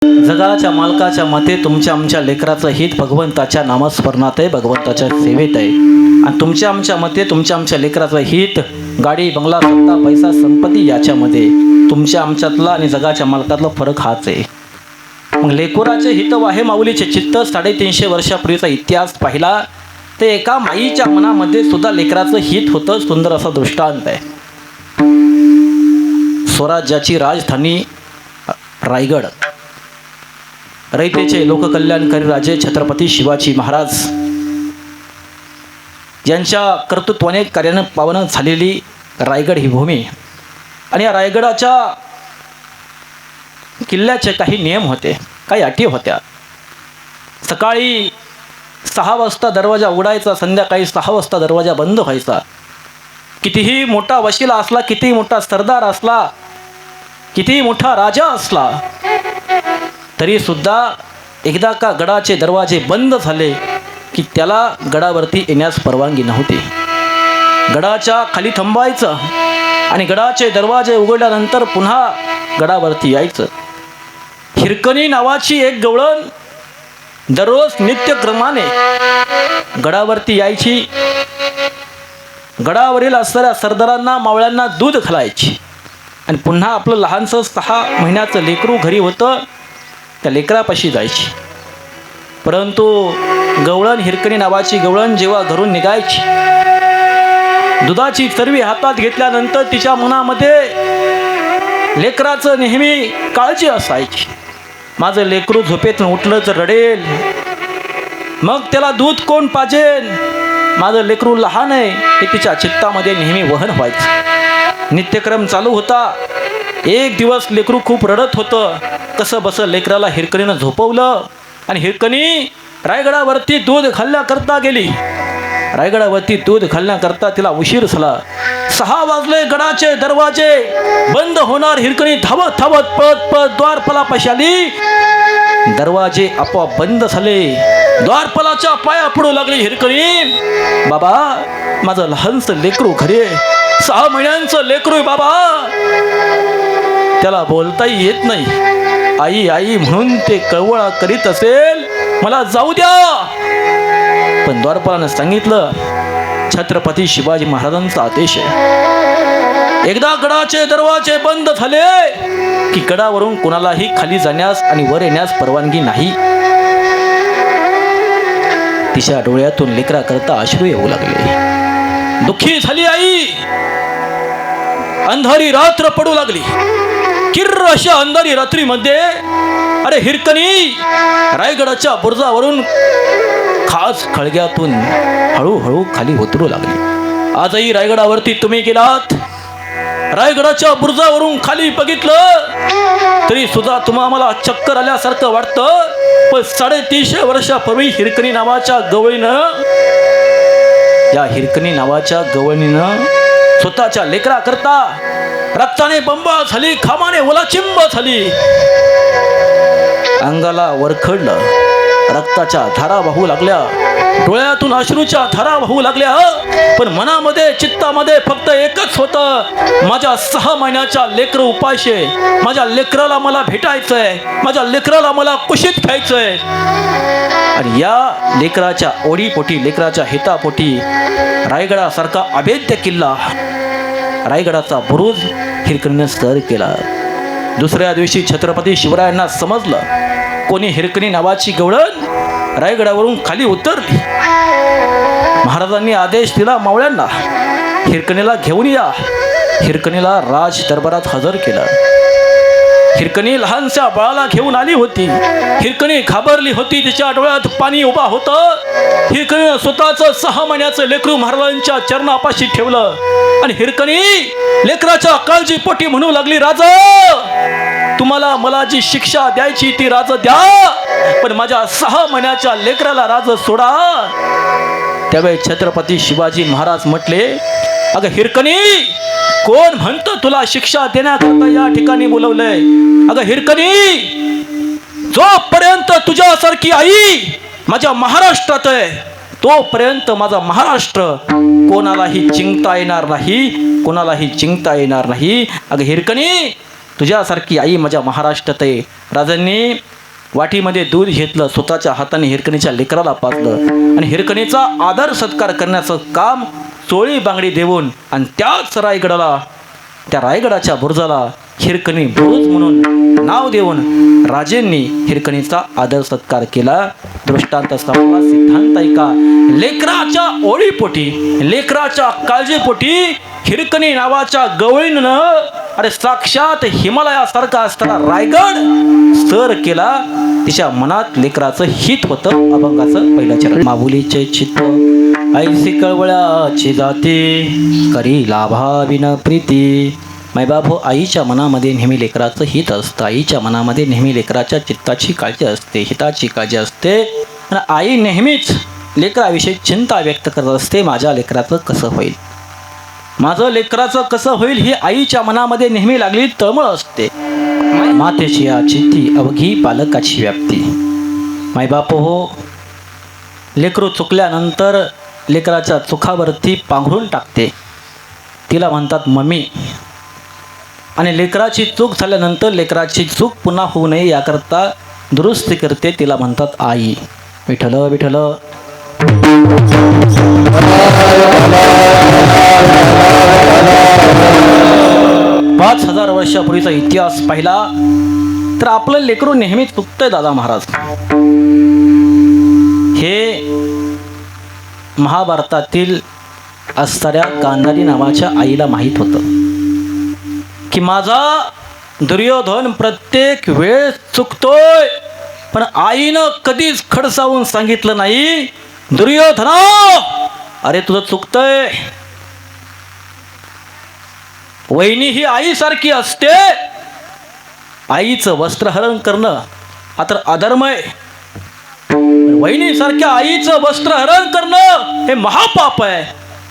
जगाच्या मालकाच्या मते तुमच्या आमच्या लेकराचं हित भगवंताच्या नामस्मरणात आहे, भगवंताच्या सेवेत आहे. आणि तुमच्या आमच्या मते तुमच्या आमच्या लेकराचं हित गाडी बंगला सत्ता पैसा संपत्ती याच्यामध्ये तुमच्या आमच्यातला आणि जगाच्या मालकातला फरक हाच आहे. मग लेकुराचे हित वाहे माऊलीचे चित्त 350 वर्षापूर्वीचा इतिहास पाहिला ते एका माईच्या मनामध्ये सुद्धा लेकराचं हित होतं. सुंदर असा दृष्टांत आहे. स्वराज्याची राजधानी रायगड, रयतेचे लोककल्याणकारी राजे छत्रपती शिवाजी महाराज यांच्या कर्तृत्वाने कार्यानं पावन झालेली रायगड ही भूमी. आणि या रायगडाच्या किल्ल्याचे काही नियम होते, काही अटी होत्या. सकाळी 6 वाजता दरवाजा उघडायचा, संध्याकाळी 6 वाजता दरवाजा बंद व्हायचा. कितीही मोठा वशिला असला, कितीही मोठा सरदार असला, कितीही मोठा राजा असला तरी सुद्धा एकदा का गडाचे दरवाजे बंद झाले की त्याला गडावरती येण्यास परवानगी नव्हती. गडाच्या खाली थांबायचं आणि गडाचे दरवाजे उघडल्यानंतर पुन्हा गडावरती यायचं. हिरकणी नावाची एक गवळण दररोज नित्यक्रमाने गडावरती यायची. गडावरील असणाऱ्या सरदारांना मावळ्यांना दूध घालायची आणि पुन्हा आपलं लहानसं 6 महिन्याचं लेकरू घरी होतं त्या लेकरापाशी जायची. परंतु गवळण, हिरकणी नावाची गवळण जेव्हा घरून निघायची, दुधाची चरवी हातात घेतल्यानंतर तिच्या मनामध्ये लेकराचं नेहमी काळजी असायची. माझं लेकरू झोपेतून उठलं तर रडेल, मग त्याला दूध कोण पाजेल, माझं लेकरू लहान आहे, हे तिच्या चित्तामध्ये नेहमी वहन व्हायचं. नित्यक्रम चालू होता. एक दिवस लेकरू खूप रडत होतं. कसं बसं लेकराला हिरकणीनं झोपवलं आणि हिरकणी रायगडावरती दूध घालण्याकरता गेली. रायगडावरती दूध घालण्याकरता तिला उशीर झाला. 6 वाजले, गडाचे दरवाजे बंद होणार. हिरकणी धावत धावत पळत पळत द्वारपालापाशी आली. दरवाजे आपोआप बंद झाले. द्वारपालाच्या पाया पडू लागली हिरकणी. बाबा, माझं लहानसं लेकरू घरी आहे, 6 महिन्यांचं लेकरू आहे बाबा. त्याला बोलताही येत नाही. आई आई म्हणून ते कळवळा करीत असेल, मला जाऊ द्या. पण द्वारपालानं सांगितलं, छत्रपती शिवाजी महाराजांचा आदेश आहे. एकदा गडाचे दरवाजे बंद झाले की गडावरून कोणालाही खाली जाण्यास आणि वर येण्यास परवानगी नाही. तिच्या डोळ्यातून लेकरा करता अश्रू येऊ लागले. दुःखी झाली आई. अंधारी रात्र पडू लागली. किर्र अशा अंधारी रात्रीमध्ये अरे हिरकणी रायगडाच्या बुरुजावरून खास खळग्यातून हळूहळू खाली उतरू लागली. आजही रायगडावरती तुम्ही गेलात, रायगडाच्या बुरुजावरून खाली बघितलं तरी सुद्धा तुम्हाला चक्कर आल्यासारखं वाटतं. पण 350 वर्षापूर्वी हिरकणी नावाच्या गवळीनं, या हिरकणी नावाच्या गवळीनं स्वतःच्या लेकरा करता रक्ताने बंबा झाली, खामाने ओलाचिंब झाली. अंगाला वरखडलं, रक्ताच्या धारा वाहू लागल्या, डोळ्यातून अश्रूच्या धारा वाहू लागल्या. पण मनामध्ये चित्तामध्ये फक्त एकच होतं, माझ्या 6 महिन्याच्या लेकरं उपाशी आहे, माझ्या लेकराला मला भेटायचंय, माझ्या लेकराला मला कुशीत घ्यायचंय. आणि या लेकराच्या ओढीपोटी, लेकराच्या हितापोटी रायगडासारखा अभेद्य किल्ला, रायगडाचा बुरुज हिरकणीनं सर केला. दुसऱ्या दिवशी छत्रपती शिवरायांना समजलं, कोणी हिरकणी नावाची गवळण रायगडावरून खाली उतरली. महाराजांनी आदेश दिला मावळ्यांना, हिरकणीला घेऊन या. हिरकणीला राज दरबारात हजर केलं. हिरकणी लहानशा बाळाला घेऊन आली होती. हिरकणी घाबरली होती, तिच्या डोळ्यात पाणी उभा होतं. हिरकणीनं स्वतःचं 6 महिन्याचं लेकरू महाराजांच्या चरणापाशी ठेवलं आणि हिरकणी लेकराच्या काळजीपोटी म्हणू लागली, राजा, तुम्हाला मला जी शिक्षा द्यायची ती राजा द्या, पण माझ्या 6 महिन्याच्या लेकराला राजा सोडा. त्यावेळी छत्रपती शिवाजी महाराज म्हटले, अगं हिरकणी, कोण म्हणतं तुला शिक्षा देण्याकरता या ठिकाणी बोलवलंय? अगं हिरकणी, जोपर्यंत तुझ्यासारखी आई माझ्या महाराष्ट्रात आहे तोपर्यंत माझा महाराष्ट्र कोणालाही जिंकता येणार नाही, कोणालाही जिंकता येणार नाही. अगं हिरकणी, तुझ्यासारखी आई माझ्या महाराष्ट्रात आहे. राजांनी वाटीमध्ये दूध घेतलं, स्वतःच्या हाताने हिरकणीच्या लेकराला पाजलं आणि हिरकणीचा आदर सत्कार करण्याचं काम चोळी बांगडी देऊन आणि त्याच रायगडाला, त्या रायगडाच्या बुरुजाला हिरकणी बुरुज म्हणून नाव देऊन राजेंनी हिरकणीचा आदर सत्कार केला. दृष्टांत संपला. सिद्धांत ऐका. लेकराच्या ओळीपोटी, लेकराच्या काळजीपोटी हिरकणी नावाच्या गवळीनं अरे साक्षात हिमालयासारखा असताना रायगड सर केला. तिच्या मनात लेकराचं हित होतं. अभंगाचं पहिलं चरण. माऊलीचे चित्त ऐसी कळवळ्याची जाते, करी लाभाविन प्रीती. मायबाप, आईच्या मनामध्ये नेहमी लेकराचं हित असतं. आईच्या मनामध्ये नेहमी लेकराच्या चित्ताची काळजी असते, हिताची काळजी असते. आणि आई नेहमीच लेकराविषयी चिंता व्यक्त करत असते. माझ्या लेकराचं कसं होईल, माझं लेकराचं कसं होईल, ही आईच्या मनामध्ये नेहमी लागली तळमळ असते. मातेची या चित्ती अवघी पालकाची व्याप्ती. मायबाप हो, लेकरू चुकल्यानंतर लेकराच्या चुकावरती पांघरून टाकते, तिला म्हणतात मम्मी. आणि लेकराची चूक झाल्यानंतर लेकराची चूक पुन्हा होऊ नये याकरता दुरुस्ती करते, तिला म्हणतात आई. विठ्ठल विठ्ठल. 5000 वर्षापूर्वीचा इतिहास पाहिला तर आपलं लेकरू नेहमी चुकतंय दादा महाराज. हे महाभारतातील असणाऱ्या गांधारी नावाच्या आईला माहीत होतं की माझा दुर्योधन प्रत्येक वेळेस चुकतोय, पण आईनं कधीच खडसावून सांगितलं नाही, दुर्योधना अरे तुझं चुकतंय. वहिनी ही आईसारखी असते. आईचं वस्त्रहरण करणं हा तर अधर्म आहे. वहिनीसारख्या आईचं वस्त्रहरण करणं हे महापाप आहे.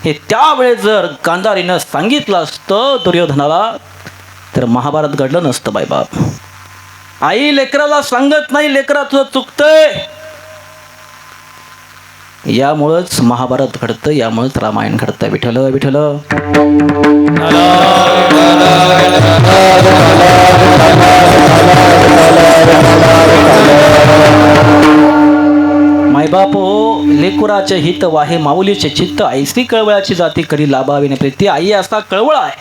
हे त्यावेळेस जर गांधारीनं सांगितलं असतं दुर्योधनाला तर महाभारत घडलं नसतं बाईबाप. आई लेकराला सांगत नाही, लेकरा तुझं चुकतंय. यामुळंच महाभारत घडतं, यामुळेच रामायण घडतं. विठ्ठल विठ्ठल. मायबाप हो, लेकुराचे हित वाहे माऊलीचे चित्त, ऐसी कळवळाची जाती करी लाभाविने प्रीती. आई असा कळवळ आहे,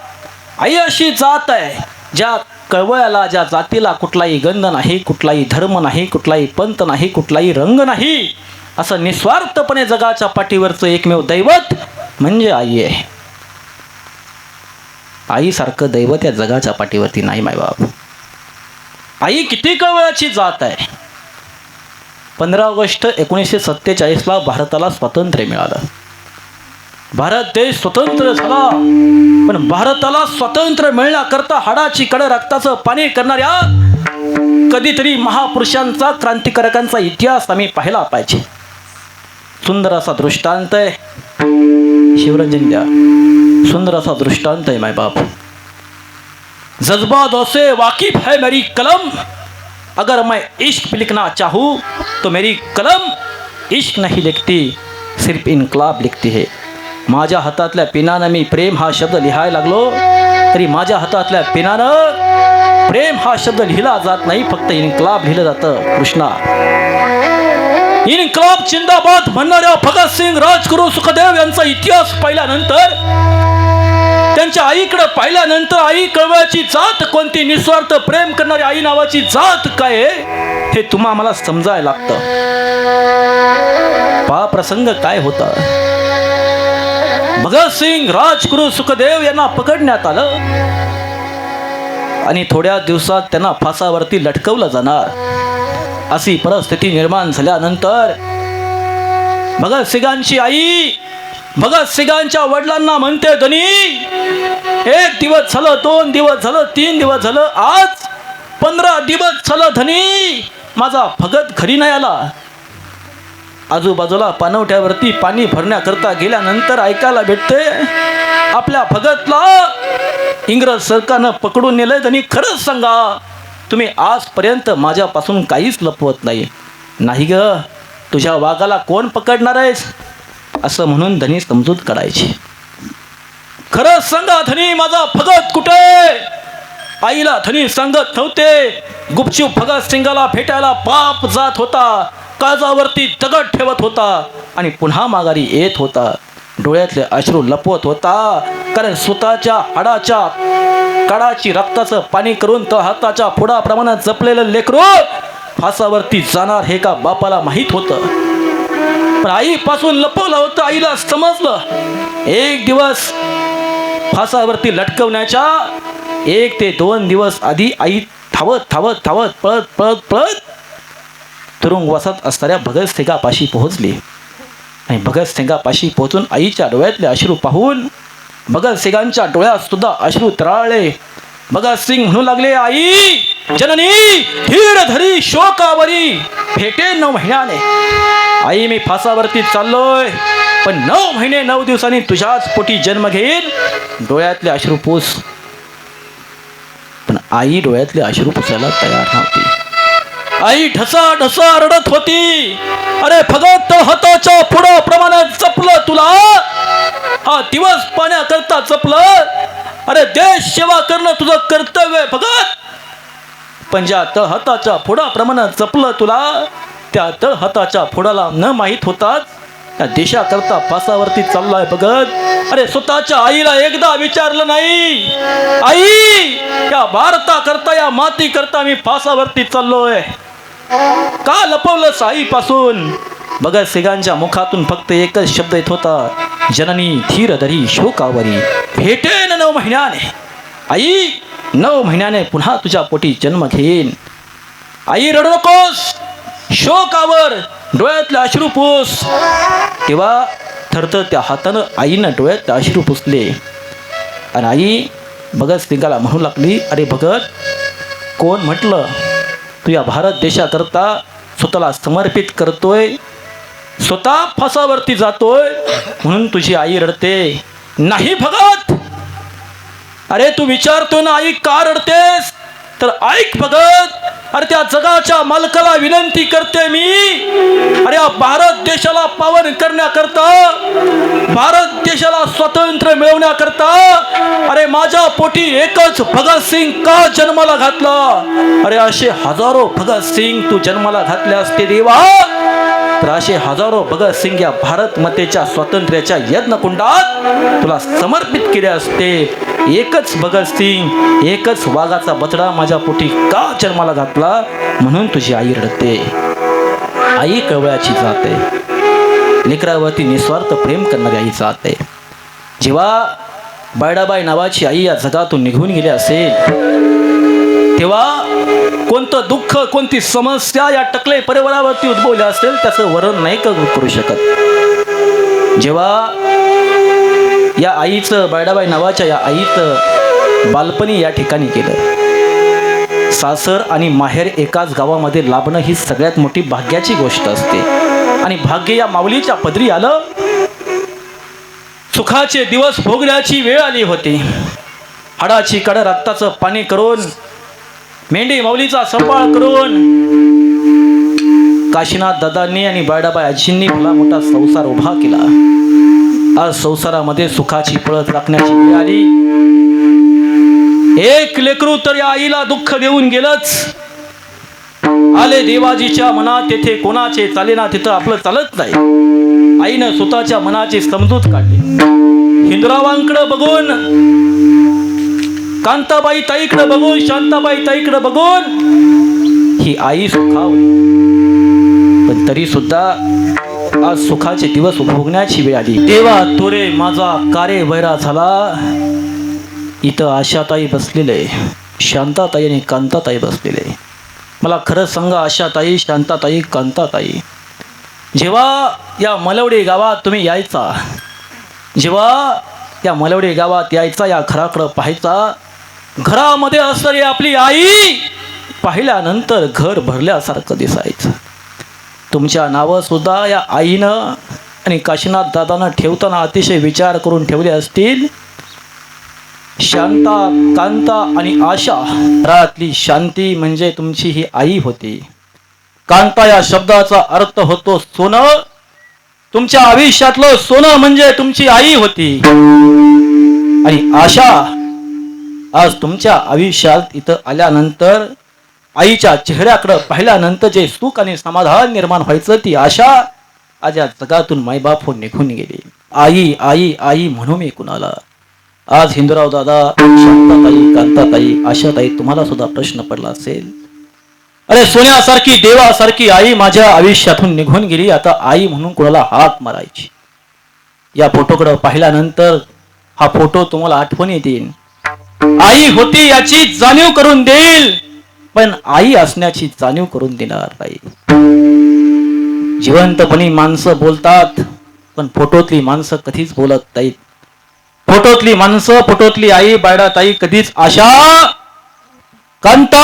आई अशी जात आहे ज्या कळवळ्याला, ज्या जातीला कुठलाही गंध नाही, कुठलाही धर्म नाही, कुठलाही पंथ नाही, कुठलाही रंग नाही. असं निस्वार्थपणे जगाच्या पाठीवरचं एकमेव दैवत म्हणजे आई आहे. आईसारखं दैवत या जगाच्या पाठीवरती नाही मायबाप. आई किती कळवळाची जात आहे. 15 ऑगस्ट 1947ला भारताला स्वातंत्र्य मिळालं. भारत देश स्वतंत्र झाला, पण भारताला स्वातंत्र्य मिळण्याकरता हाडाची कड रक्ताचं पाणी करणाऱ्या कधीतरी महापुरुषांचा, क्रांतिकारकांचा इतिहास आम्ही पाहिला पाहिजे. सुंदर असा दृष्टांत आहे. शिवरंजन द्या. सुंदर असा दृष्टांत आहे मायबाप. जज्बात से वाकिफ है मेरी कलम, अगर मैं इश्क लिखना चाहूँ तो मेरी कलम इश्क नहीं लिखती, सिर्फ इनकलाब लिखती है. माझ्या हातातल्या पेनानं मी प्रेम हा शब्द लिहायला लागलो तरी माझ्या हातातल्या पेनानं प्रेम हा शब्द लिहिला जात नाही, फक्त इनकलाब लिहिलं जातं. कृष्णा. इनकलाब जिंदाबाद म्हणणाऱ्या भगतसिंग, राजगुरू, सुखदेव यांचा इतिहास पाहिल्यानंतर, त्यांच्या आईकडे पाहिल्यानंतर आई कळवळाची जात कोणती, निस्वार्थ प्रेम करणारी आई नावाची जात काय आहे हे तुम्हा मला समजायला लागतं. पहा प्रसंग काय होता. भगतसिंग, राजगुरू, सुखदेव यांना पकडण्यात आलं आणि थोड्या दिवसात त्यांना फासावरती लटकवलं जाणार अशी परिस्थिती निर्माण झाल्यानंतर भगतसिंगांची आई भगतसिंगांच्या वडिलांना म्हणते, धनी 1 दिवस झालं, 2 दिवस झालं, 3 दिवस झालं, आज 15 दिवस झालं धनी माझा भगत घरी नाही आला. आजूबाजूला पाणवठ्यावरती पाणी भरण्याकरता गेल्यानंतर ऐकायला भेटते आपल्या भगतला इंग्रज सरकारनं पकडून नेलंय. धनी खरंच सांगा, तुम्ही आजपर्यंत माझ्यापासून काहीच लपवत नाही. नाही ग, तुझ्या वाघाला कोण पकडणार आहेस असं म्हणून धनी समजूत काढायची. खरंच सांगा धनी, माझा भगत कुठे? आईला धनी सांगत नव्हते. गुपचूप भगतसिंगाला भेटायला बाप जात होता, काळजावरती दगड ठेवत होता आणि पुन्हा माघारी येत होता. डोळ्यातले अश्रू लपवत होता, कारण स्वतःच्या हाडाच्या काळाची रक्ताचं पाणी करून तो हाताच्या फोडाप्रमाणे जपलेलं लेकरू फासावरती जाणार हे का बापाला माहीत होतं. पण आईपासून लपवलं होतं. आईला समजलं एक दिवस फासावरती लटकवण्याच्या 1 ते 2 दिवस आधी आई धावत धावत धावत पळत पळत पळत तुरुंगवासात असणाऱ्या भगतसिंगापाशी पोहोचली. आणि भगतसिंगापाशी पोहोचून आईच्या डोळ्यातले अश्रू पाहून भगतसिंगांच्या डोळ्यात सुद्धा अश्रू तराळले. भगतसिंग म्हणू लागले, आई जननी धीर धरी शोकावरी भेटे 9 महिन्याने. आई मी फासावरती चाललोय, पण 9 महिने 9 दिवसांनी तुझ्याच पोटी जन्म घेईल. डोळ्यातले अश्रू पुस. पण आई डोळ्यातले अश्रू पुसायला तयार नव्हती. आई ढसा ढसा रडत होती. अरे भगत हाताच्या फोडाप्रमाणे जपलं तुला, हा दिवस पाण्याकरता जपलं. अरे देश सेवा करणं तुझं कर्तव्य भगत. पण ज्या तळहाताच्या फोडाप्रमाणे जपलं तुला, त्या तळहाताच्या फोडाला न माहीत होताच त्या देशाकरता फासावरती चाललाय भगत. अरे स्वतःच्या आईला एकदा विचारलं नाही, आई या भारताकरता या मातीकरता मी फासावरती चाललोय, का लपवलंस आईपासून? भगतसिंगांच्या मुखातून फक्त एकच शब्द येत होता, जननी धीर धरी शोकावरी भेटेन 9 महिन्याने. आई 9 महिन्याने पुन्हा तुझ्या पोटी जन्म घेईन. आई रडू नकोस, शोकावर डोळ्यातले अश्रू पुस. तेव्हा थरथर त्या हातानं आईनं डोळ्यातले अश्रू पुसले. आणि आई भगतसिंगाला म्हणू लागली, अरे भगत, कोण म्हटलं तू या भारत देशाकरता स्वतःला समर्पित करतोय, स्वतः फासावरती जातोय म्हणून तुझी आई रडते? नाही भगत. अरे तू विचारतो ना आई का रडतेस, तर ऐक भगत. अरे त्या जगाच्या मालकाला विनंती करते मी, अरे या भारत देशाला पावन करण्याकरता, भारत देशाला स्वातंत्र्य मिळवण्याकरता अरे माझ्या पोटी एकच भगतसिंग का जन्माला घातला? अरे असे हजारो भगतसिंग तू जन्माला घातले असते देवा, तर असे हजारो भगतसिंग या भारत मातेच्या स्वातंत्र्याच्या यज्ञकुंडात तुला समर्पित केले असते. एकच भगतसिंग, एकच वाघाचा बछडा माझ्या पोटी का जन्माला घातला म्हणून तुझी आई रडते. आई कवळ्याची जाते, लेकरावरती निस्वार्थ प्रेम करणारी आई जाते. जेव्हा बायडाबाई नावाची आई या जगातून निघून गेली असेल, तेव्हा कोणतं दुःख, कोणती समस्या या टकले परिवारावरती उद्भवली असेल त्याचं वर्णन नाही करू शकत. जेव्हा या आईचं, बायडाबाई नावाच्या या आईचं बालपणी या ठिकाणी केलं. सासर आणि माहेर एकाच गावामध्ये लाभणं ही सगळ्यात मोठी भाग्याची गोष्ट असते. आणि भाग्य या माऊलीच्या पदरी आलं. सुखाचे दिवस भोगण्याची वेळ आली होती. हाडाची कड रक्ताचं पाणी करून, मेंढी माऊलीचा सांभाळ करून काशीनाथ दादांनी आणि बायडाबाई आजींनी भला मोठा संसार उभा केला. आज संसारामध्ये सुखाची पळत राखण्याची वेळ आली. एक लेकरू तर या आईला दुःख देऊन गेलंच. आले देवाजीच्या मनात तेथे कोणाचे चालेना, तिथं आपलं चालत नाही. आईनं स्वतःच्या मनाची समजूत काढली. हिंदुरावांकडे बघून, कांताबाई ताईकडे बघून, शांताबाई ताईकडे बघून ही आई सुखावली. पण तरी सुद्धा आज सुखाचे दिवस भोगण्याची वेळ आली. देवा तोरे माझा कारे वैरा झाला. इथं आशाताई बसलेले, शांताताई आणि कांताताई बसलेले. मला खरं सांगा आशाताई, शांताताई, कांताताई, जेव्हा या मलवडी गावात तुम्ही यायचा, जेव्हा या मलवडी गावात यायचा, या घराकडं पाहायचा, घरामध्ये असणारी आपली आई पाहिल्यानंतर घर भरल्यासारखं दिसायचं. तुमच्या नावं सुद्धा या आईनं आणि काशीनाथ दादानं ठेवताना अतिशय विचार करून ठेवले असतील. शांता, कांता आणि आशा, घरातली शांती म्हणजे तुमची ही आई होती. कांता या शब्दाचा अर्थ होतो सोनं. तुमच्या आयुष्यातलं सोनं म्हणजे तुमची आई होती. आणि आशा आज तुमच्या आयुष्यात इथं आल्यानंतर आईच्या चेहऱ्याकडे पाहिल्यानंतर जे सुख आणि समाधान निर्माण व्हायचं ती आशा आज या जगातून मायबाप हो निघून गेली. आई आई आई म्हणू मी कुणाला. आज हिंदूराव दादा, शांताताई, कांताताई, आशाताई, तुम्हाला सुद्धा प्रश्न पडला असेल, अरे सोन्यासारखी देवासारखी आई माझ्या आयुष्यातून निघून गेली, आता आई म्हणून कुणाला हाक मारायची. या फोटोकडे पाहिल्यानंतर हा फोटो तुम्हाला आठवण येतील. आई होती याची जाणीव करून देईल, पण आई असण्याची जाणीव करून देणार नाही. जिवंतपणी माणसं बोलतात, पण फोटोतली माणसं कधीच बोलत नाहीत. फोटोतली माणसं, फोटोतली आई, बायडाताई कधीच आशा, कांता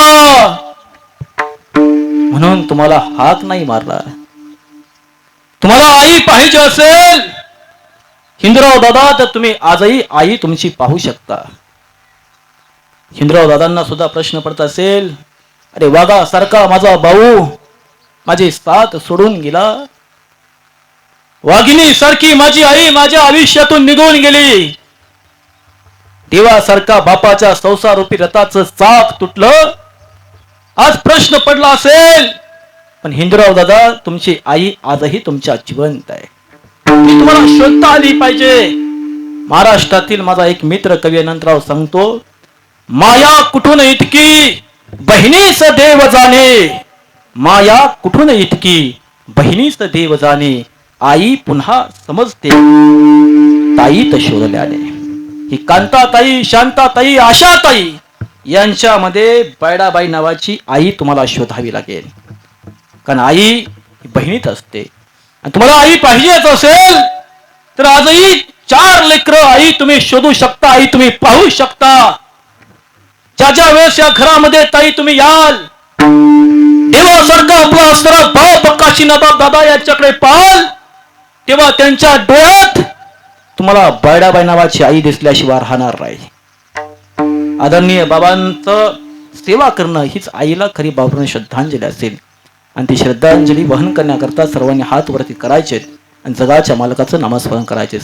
म्हणून तुम्हाला हाक नाही मारला. तुम्हाला आई पाहिजे असेल हिंदूराव दादा, तर तुम्ही आजही आई तुमची पाहू शकता. हिंदूराव दादांना सुद्धा प्रश्न पडत असेल, अरे वाघा सारखा माझा भाऊ माझी साथ सोडून गेला, वाघिणी सारखी माझी आई माझ्या आयुष्यातून निघून गेली, देवासारखा बापाच्या संसारूपी रथाचं चाक तुटलं, आज प्रश्न पडला असेल. पण हिंदूराव दादा, तुमची आई आजही तुमच्या जिवंत आहे. ती तुम्हाला शोधता आली पाहिजे. महाराष्ट्रातील माझा एक मित्र कवी अनंतराव सांगतो, माया कुठून इतकी बहिणीस देव जाणे, माया कुठून इतकी बहिणीस देव जाणे, आई पुन्हा समजते ताईत शोधल्याने. ही कांताताई, शांताताई, आशाताई यांच्यामध्ये बैडाबाई नावाची आई तुम्हाला शोधावी लागेल, कारण आई ही बहिणीत असते. आणि तुम्हाला आई पाहिजेच असेल तर आजही 4 लेकरं आई तुम्ही शोधू शकता, आई तुम्ही पाहू शकता. ज्या वेळेस या घरामध्ये ताई तुम्ही याल, देवासारखा आपला असणारा बाप काशीनाथ दादा यांच्याकडे पाहाल, तेव्हा त्यांच्या डोळ्यात तुम्हाला बैडाबाई नावाची आई दिसल्याशिवाय राहणार नाही. आदरणीय बाबांचं सेवा करणं हीच आईला खरी बाबूने श्रद्धांजली असेल. आणि ती श्रद्धांजली वहन करण्याकरता सर्वांनी हात वरती करायचे आणि जगाच्या मालकाचं नामस्मरण करायचे.